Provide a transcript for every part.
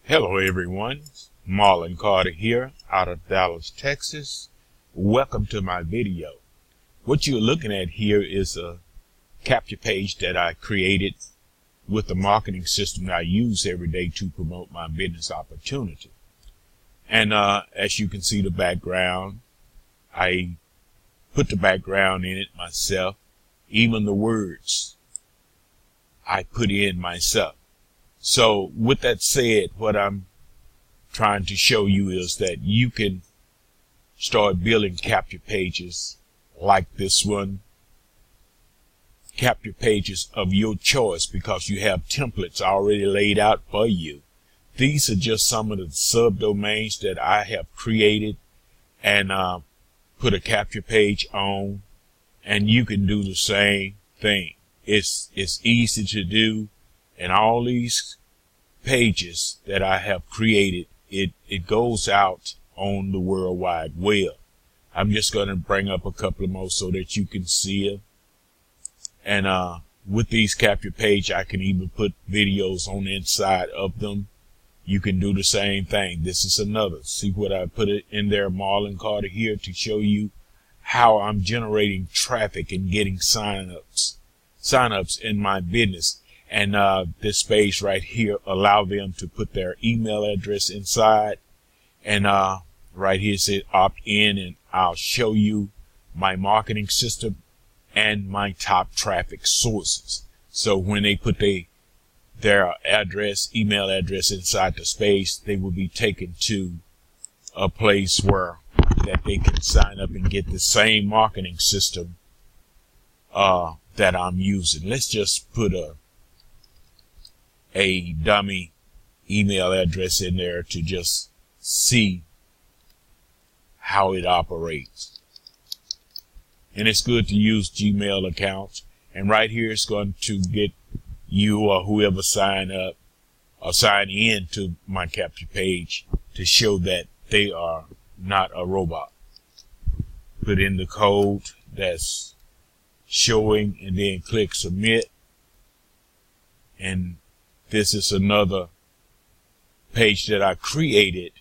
Hello everyone, Marlon Carter here out of Dallas, Texas. Welcome to my video. What you're looking at here is a capture page that I created with the marketing system that I use every day to promote my business opportunity. And as you can see the background, I put the background in it myself. Even the words I put in myself. So with that said, what I'm trying to show you is that you can start building capture pages like this one, capture pages of your choice, because you have templates already laid out for you. These are just some of the subdomains that I have created and put a capture page on, and you can do the same thing. It's easy to do. And all these pages that I have created, it goes out on the World Wide Web. I'm just going to bring up a couple of more so that you can see it. And with these capture page, I can even put videos on the inside of them. You can do the same thing. This is another. See what I put it in there, Marlon Carter here, to show you how I'm generating traffic and getting signups in my business. And this space right here allow them to put their email address inside. And right here it says opt in, and I'll show you my marketing system and my top traffic sources. So when they put their email address inside the space, they will be taken to a place where that they can sign up and get the same marketing system that I'm using. Let's just put a dummy email address in there to just see how it operates. And it's good to use Gmail accounts. And right here it's going to get you or whoever sign up or sign in to my capture page to show that they are not a robot. Put in the code that's showing and then click submit. And this is another page that I created.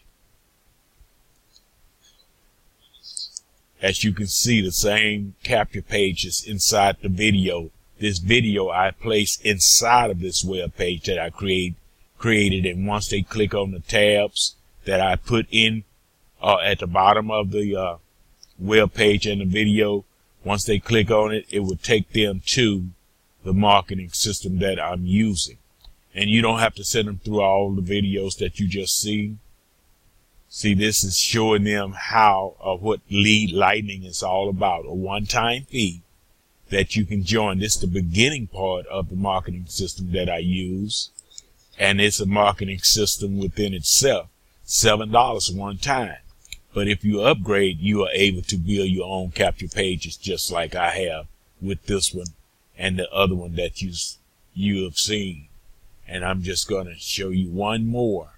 As you can see, the same capture pages inside the video. This video I place inside of this web page that I created. And once they click on the tabs that I put in at the bottom of the web page and the video, once they click on it, it will take them to the marketing system that I'm using. And you don't have to send them through all the videos that you just see. See, this is showing them how or what lead lightning is all about. A one-time fee that you can join. This is the beginning part of the marketing system that I use. And it's a marketing system within itself. $7 one time. But if you upgrade, you are able to build your own capture pages just like I have with this one and the other one that you have seen. And I'm just going to show you one more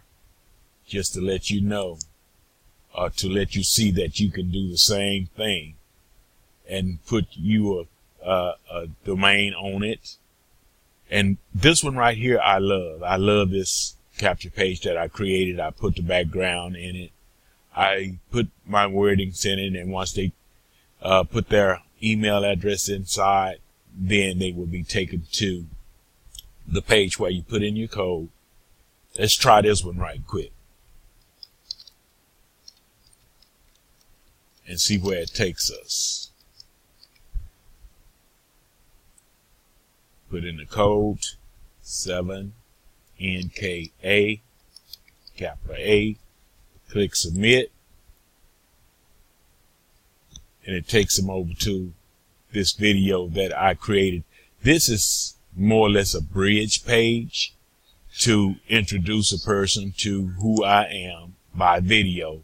just to let you know, or to let you see that you can do the same thing and put you a domain on it. And this one right here, I love. I love this capture page that I created. I put the background in it. I put my wordings in it. And once they put their email address inside, then they will be taken to the page where you put in your code. Let's try this one right quick and see where it takes us. Put in the code 7NKA, capital A, click submit, and it takes them over to this video that I created. This is more or less a bridge page to introduce a person to who I am by video.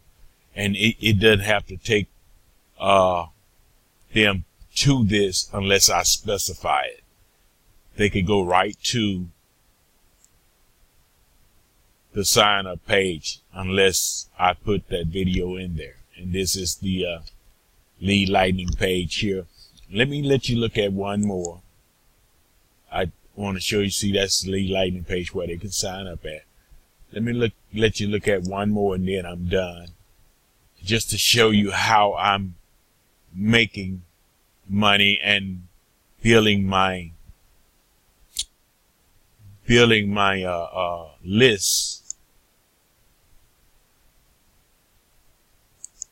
And it doesn't have to take them to this unless I specify it. They could go right to the sign up page unless I put that video in there. And this is the lead lightning page here. Let me let you look at one more. I want to show you, see, that's the lead lightning page where they can sign up at. Let me let you look at one more and then I'm done. Just to show you how I'm making money and building my lists.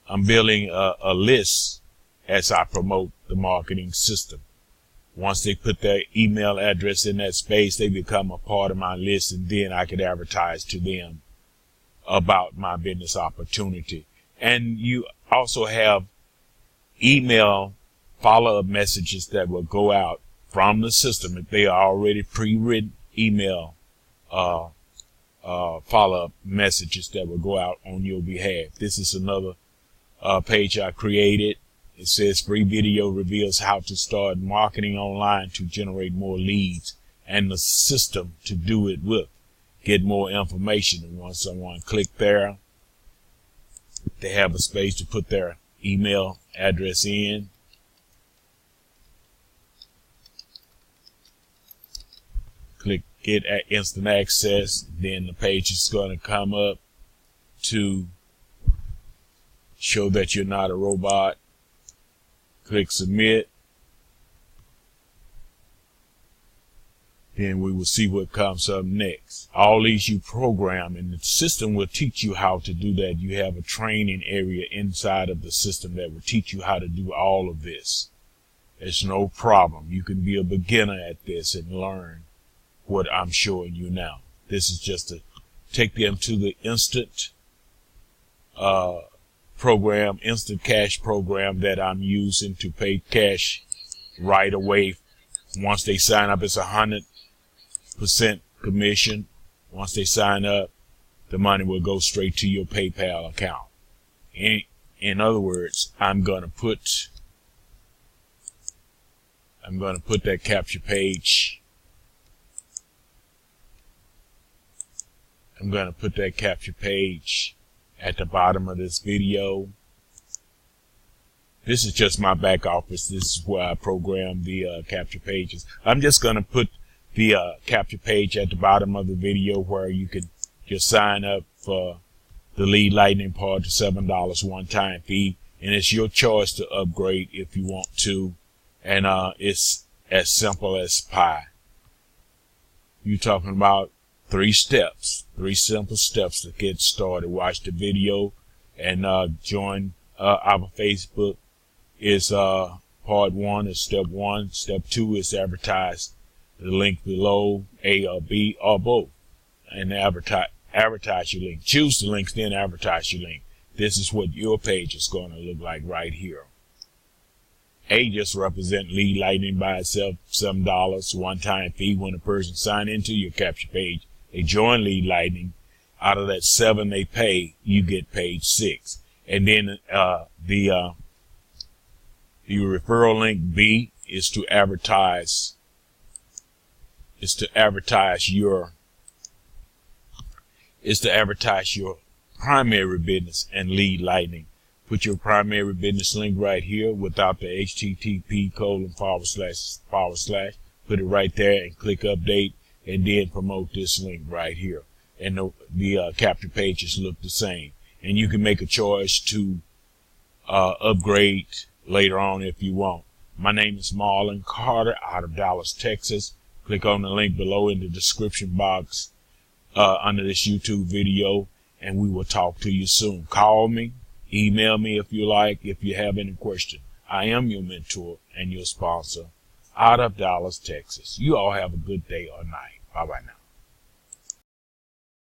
I'm building a list as I promote the marketing system. Once they put their email address in that space, they become a part of my list, and then I could advertise to them about my business opportunity. And you also have email follow-up messages that will go out from the system. If they are already pre-written email follow-up messages that will go out on your behalf. This is another page I created. It says free video reveals how to start marketing online to generate more leads and the system to do it with. Get more information. And once someone click there, they have a space to put their email address in. Click get instant access. Then the page is going to come up to show that you're not a robot. Click submit. Then we will see what comes up next. All these you program, and the system will teach you how to do that. You have a training area inside of the system that will teach you how to do all of this. It's no problem. You can be a beginner at this and learn what I'm showing you now. This is just to take them to the instant instant cash program that I'm using to pay cash right away. Once they sign up, it's 100% commission. Once they sign up, the money will go straight to your PayPal account. In other words, I'm going to put that capture page. I'm going to put that capture page at the bottom of this video. This is just my back office. This is where I program the capture pages. I'm just going to put the capture page at the bottom of the video where you can just sign up for the lead lightning part, the $7 one-time fee, and it's your choice to upgrade if you want to. And it's as simple as pie. You're talking about 3 simple steps to get started. Watch the video and join our Facebook. Is part 1 is step 1. Step 2 is advertise the link below, A or B or both, and advertise your link. Choose the links, then advertise your link. This is what your page is going to look like right here. A just represent lead lightning by itself, $7 one-time fee. When a person sign into your capture page, they join lead lightning. Out of that 7 they pay, you get paid 6. And then the referral link B is to advertise. Your primary business and lead lightning. Put your primary business link right here without the http://. Put it right there and click update, and then promote this link right here. And the capture pages look the same. And you can make a choice to upgrade later on if you want. My name is Marlon Carter out of Dallas, Texas. Click on the link below in the description box under this YouTube video, and we will talk to you soon. Call me, email me if you like, if you have any question. I am your mentor and your sponsor out of Dallas, Texas. You all have a good day or night. Bye-bye now.